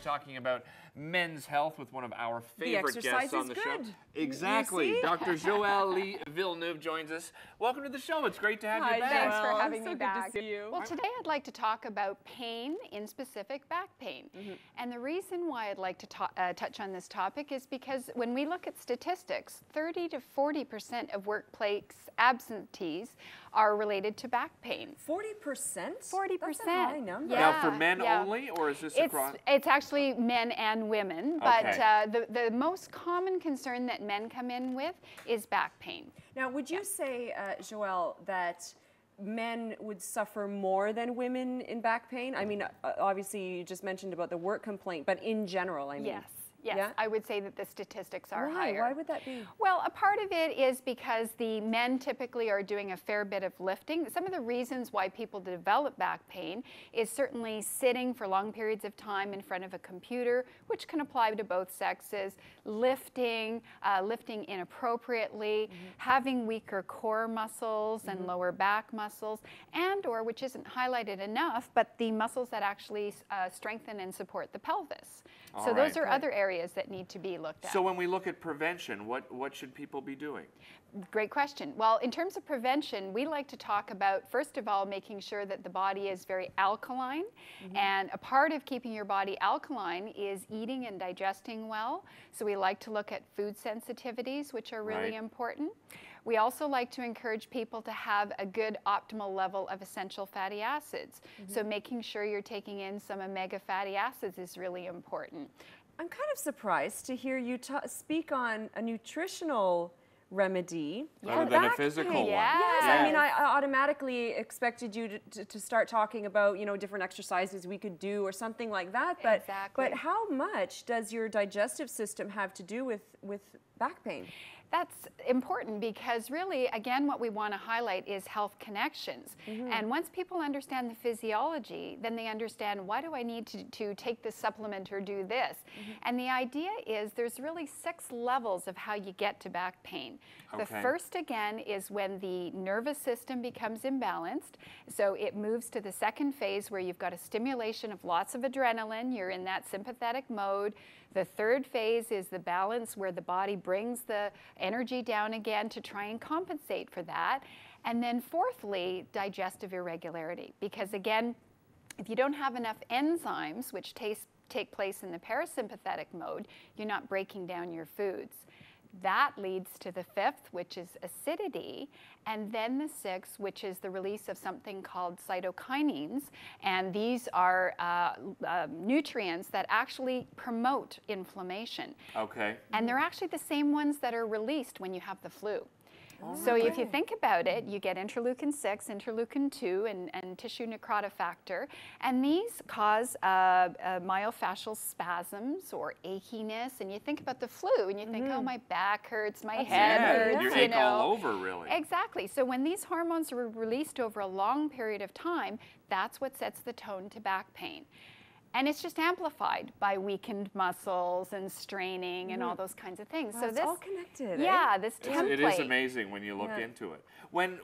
talking about men's health with one of our favorite guests on the show. Good. Exactly. Dr. Joelle Villeneuve joins us. Welcome to the show. It's great to have you back. Thanks for having me Good back. to see you. Well, today I'd like to talk about pain, in specific back pain. And the reason why I'd like to touch on this topic is because when we look at statistics, 30 to 40% of workplace absentees are related to back pain. 40%? 40%. That's a high number. Yeah, Now, for men only, or is this across? It's actually men and women, but Okay. the most common concern that men come in with is back pain. Now, would you say, Joelle, that men would suffer more than women in back pain? I mean, obviously, you just mentioned about the work complaint, but in general, I mean. Yes. Yes, Yeah? I would say that the statistics are Why? higher. Why would that be? Well, a part of it is because the men typically are doing a fair bit of lifting. Some of the reasons why people develop back pain is certainly sitting for long periods of time in front of a computer, which can apply to both sexes, lifting, lifting inappropriately, having weaker core muscles and lower back muscles, and or, which isn't highlighted enough, but the muscles that actually strengthen and support the pelvis. So those are other areas that need to be looked at. So when we look at prevention, what should people be doing? Great question. Well, in terms of prevention, we like to talk about, first of all, making sure that the body is very alkaline. And a part of keeping your body alkaline is eating and digesting well. So we like to look at food sensitivities, which are really important. We also like to encourage people to have a good optimal level of essential fatty acids. So making sure you're taking in some omega fatty acids is really important. I'm kind of surprised to hear you speak on a nutritional remedy Other for than a back physical pain. one. Yes, Yeah. I mean, I automatically expected you to start talking about, you know, different exercises we could do or something like that. But, Exactly. but how much does your digestive system have to do with back pain? That's important because really, again, what we want to highlight is health connections. And once people understand the physiology, then they understand, why do I need to take this supplement or do this? And the idea is there's really 6 levels of how you get to back pain. The first, again, is when the nervous system becomes imbalanced. So it moves to the second phase where you've got a stimulation of lots of adrenaline. You're in that sympathetic mode. The third phase is the balance where the body brings the energy down again to try and compensate for that. And then fourthly, digestive irregularity. Because again, if you don't have enough enzymes, which take place in the parasympathetic mode, you're not breaking down your foods. That leads to the fifth, which is acidity, and then the sixth, which is the release of something called cytokinins. And these are nutrients that actually promote inflammation. Okay. And they're actually the same ones that are released when you have the flu. So if you think about it, you get interleukin-6, interleukin-2, and tissue necrotic factor, and these cause myofascial spasms or achiness. And you think about the flu, and you think, oh, my back hurts, my head hurts, you you ache know. all over, really. Exactly. So when these hormones are released over a long period of time, that's what sets the tone to back pain. And it's just amplified by weakened muscles and straining and all those kinds of things. Wow, so it's this, all connected. yeah, this template. It is amazing when you look into it. When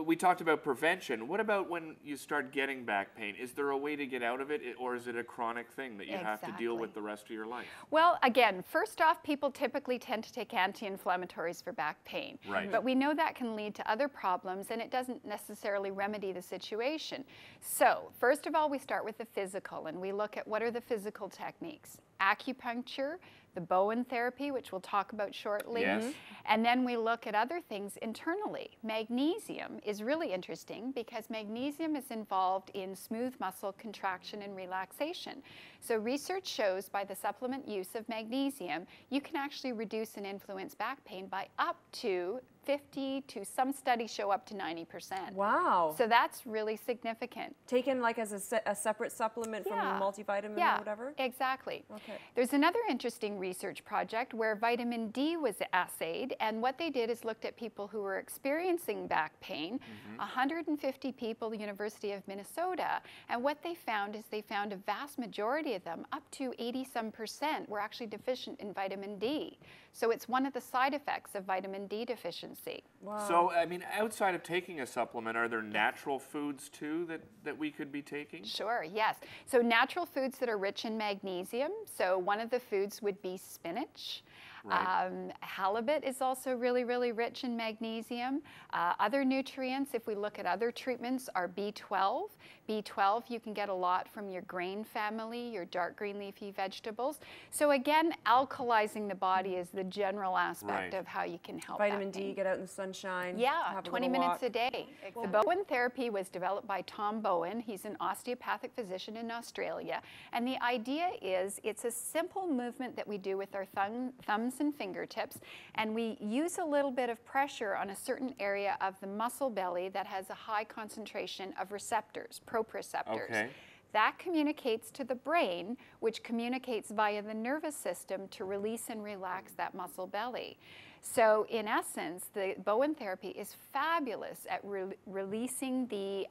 we talked about prevention, what about when you start getting back pain? Is there a way to get out of it, or is it a chronic thing that you have to deal with the rest of your life? Well, again, first off, people typically tend to take anti-inflammatories for back pain. Right. But we know that can lead to other problems, and it doesn't necessarily remedy the situation. So, first of all, we start with the physical, and we look at what are the physical techniques. Acupuncture, the Bowen therapy, which we'll talk about shortly. Yes. And then we look at other things internally. Magnesium is really interesting because magnesium is involved in smooth muscle contraction and relaxation. So research shows by the supplement use of magnesium, you can actually reduce and influence back pain by up to 50 to some studies show up to 90%. Wow. So that's really significant. Taken like as a separate supplement from a multivitamin or whatever? Exactly. Okay. There's another interesting research project where vitamin D was assayed, and what they did is looked at people who were experiencing back pain, 150 people, the University of Minnesota, and what they found is they found a vast majority of them, up to 80-some%, were actually deficient in vitamin D. So it's one of the side effects of vitamin D deficiency. pregnancy. Wow. So, I mean, outside of taking a supplement, are there natural foods too that we could be taking? Sure, yes. So natural foods that are rich in magnesium. So one of the foods would be spinach. Right. Halibut is also really, really rich in magnesium. Other nutrients, if we look at other treatments, are B12. B12 you can get a lot from your grain family, your dark green leafy vegetables. So again, alkalizing the body is the general aspect Right. of how you can help Vitamin back D, pain. get out in the sunshine. Yeah, have a 20 little minutes walk. a day. The Bowen therapy was developed by Tom Bowen. He's an osteopathic physician in Australia. And the idea is it's a simple movement that we do with our thumbs and fingertips. And we use a little bit of pressure on a certain area of the muscle belly that has a high concentration of receptors, proprioceptors. Okay. That communicates to the brain, which communicates via the nervous system to release and relax that muscle belly. So in essence, the Bowen therapy is fabulous at releasing the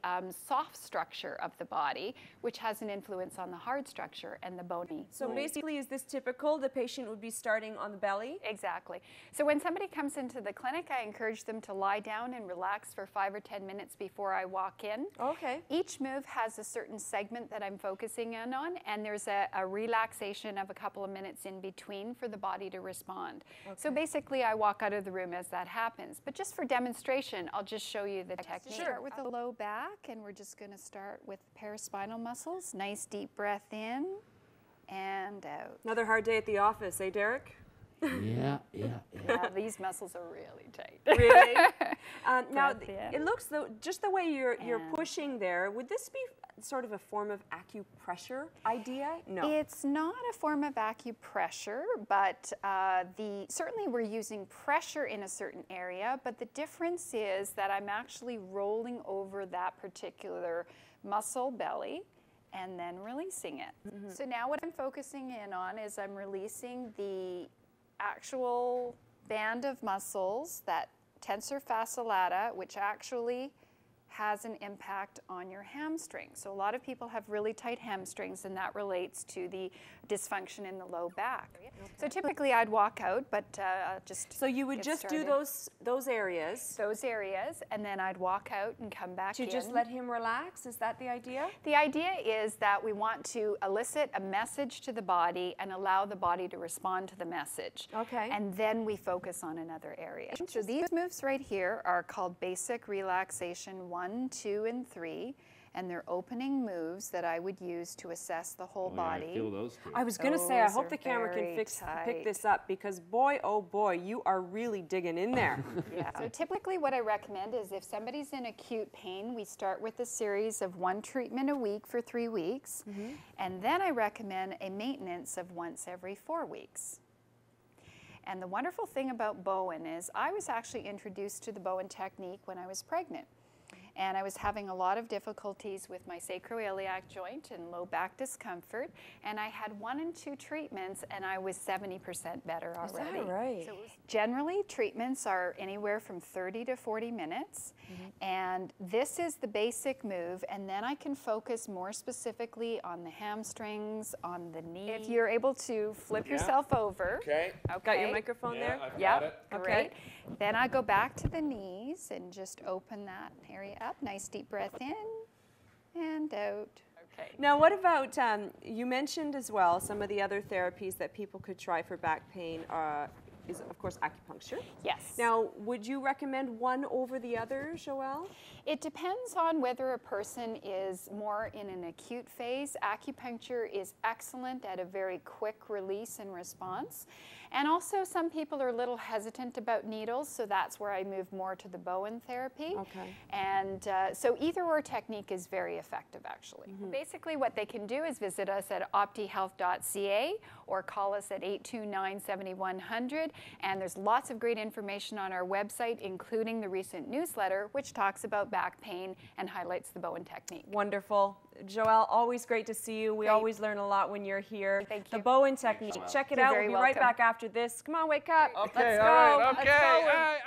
soft structure of the body, which has an influence on the hard structure and the bony. So basically, is this typical? The patient would be starting on the belly? Exactly. So when somebody comes into the clinic, I encourage them to lie down and relax for 5 or 10 minutes before I walk in. Okay. Each move has a certain segment that I'm focusing in on, and there's a relaxation of a couple of minutes in between for the body to respond. So basically, I walk out of the room as that happens. But just for demonstration, I'll just show you the technique. Sure. Start with the low back, and we're just going to start with paraspinal muscles. Nice deep breath in and out. Another hard day at the office, eh, Derek? Yeah. Yeah, these muscles are really tight. Really? Now, Breath in. it looks though, just the way you're And- pushing there. Would this be sort of a form of acupressure idea? No. It's not a form of acupressure, but certainly we're using pressure in a certain area, but the difference is that I'm actually rolling over that particular muscle belly and then releasing it. So now what I'm focusing in on is I'm releasing the actual band of muscles, that tensor fasciae lata, which actually has an impact on your hamstrings. So a lot of people have really tight hamstrings, and that relates to the dysfunction in the low back. So typically I'd walk out, but just So you would get just do started. those areas those areas, and then I'd walk out and come back to in. just let him relax? Is that the idea? The idea is that we want to elicit a message to the body and allow the body to respond to the message. Okay. And then we focus on another area. So these moves right here are called basic relaxation 1, 2, and 3. And they're opening moves that I would use to assess the whole body. I feel those too. I was going to say, I Those hope are the camera can very pick tight. this up, because boy, oh boy, you are really digging in there. Yeah. So typically what I recommend is if somebody's in acute pain, we start with a series of 1 treatment a week for 3 weeks. And then I recommend a maintenance of once every 4 weeks. And the wonderful thing about Bowen is I was actually introduced to the Bowen technique when I was pregnant. And I was having a lot of difficulties with my sacroiliac joint and low back discomfort. And I had 1 and 2 treatments, and I was 70% better already. Is that right? So generally, treatments are anywhere from 30 to 40 minutes. And this is the basic move. And then I can focus more specifically on the hamstrings, on the knee. If you're able to flip yourself over. Okay. Got your microphone there? I've got Yep, it. great. Then I go back to the knees and just open that area up. Nice deep breath in and out. Okay. Now, what about, you mentioned as well, some of the other therapies that people could try for back pain is, of course, acupuncture. Yes. Now, would you recommend one over the other, Joelle? It depends on whether a person is more in an acute phase. Acupuncture is excellent at a very quick release and response. And also some people are a little hesitant about needles, so that's where I move more to the Bowen therapy. Okay. And so either or technique is very effective, actually. Basically what they can do is visit us at optihealth.ca or call us at 829-7100. And there's lots of great information on our website, including the recent newsletter, which talks about back pain and highlights the Bowen technique. Wonderful. Joelle, always great to see you. We Great. always learn a lot when you're here. Thank The you. Bowen technique. Check it You're out. very We'll be right welcome. back after this. Come on, wake up. Okay, Let's go. all right, Let's okay. go. all right.